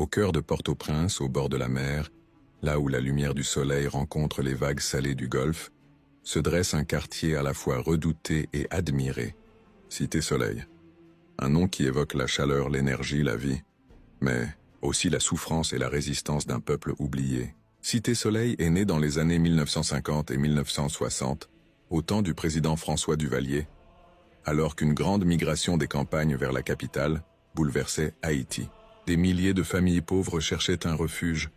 Au cœur de Port-au-Prince, au bord de la mer, là où la lumière du soleil rencontre les vagues salées du Golfe, se dresse un quartier à la fois redouté et admiré, Cité Soleil. Un nom qui évoque la chaleur, l'énergie, la vie, mais aussi la souffrance et la résistance d'un peuple oublié. Cité Soleil est née dans les années 1950 et 1960, au temps du président François Duvalier, alors qu'une grande migration des campagnes vers la capitale bouleversait Haïti. Des milliers de familles pauvres cherchaient un refuge,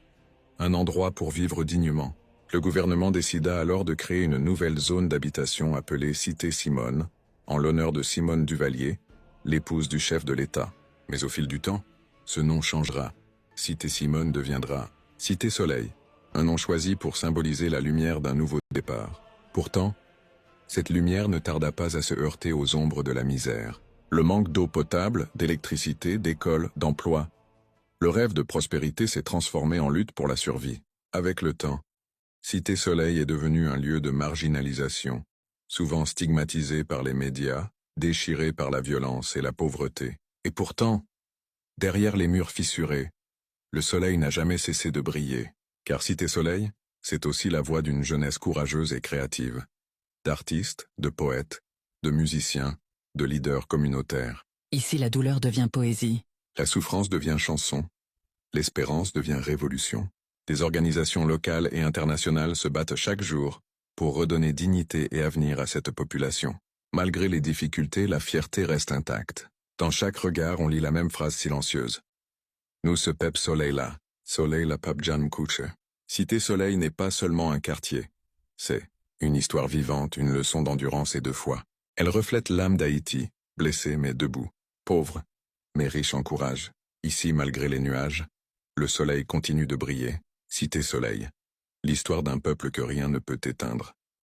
un endroit pour vivre dignement. Le gouvernement décida alors de créer une nouvelle zone d'habitation appelée Cité Simone, en l'honneur de Simone Duvalier, l'épouse du chef de l'État. Mais au fil du temps, ce nom changera. Cité Simone deviendra Cité Soleil, un nom choisi pour symboliser la lumière d'un nouveau départ. Pourtant, cette lumière ne tarda pas à se heurter aux ombres de la misère. Le manque d'eau potable, d'électricité, d'école, d'emploi. Le rêve de prospérité s'est transformé en lutte pour la survie. Avec le temps, Cité Soleil est devenue un lieu de marginalisation, souvent stigmatisé par les médias, déchiré par la violence et la pauvreté. Et pourtant, derrière les murs fissurés, le soleil n'a jamais cessé de briller. Car Cité Soleil, c'est aussi la voix d'une jeunesse courageuse et créative, d'artistes, de poètes, de musiciens, de leaders communautaires. Ici, la douleur devient poésie. La souffrance devient chanson, l'espérance devient révolution. Des organisations locales et internationales se battent chaque jour pour redonner dignité et avenir à cette population. Malgré les difficultés, la fierté reste intacte. Dans chaque regard, on lit la même phrase silencieuse. Nous ce pep soleil-là, soleil la pep Jan Couche. Cité Soleil n'est pas seulement un quartier. C'est une histoire vivante, une leçon d'endurance et de foi. Elle reflète l'âme d'Haïti, blessée mais debout, pauvre, mais riche en courage. Ici, malgré les nuages, le soleil continue de briller. Cité Soleil. L'histoire d'un peuple que rien ne peut éteindre.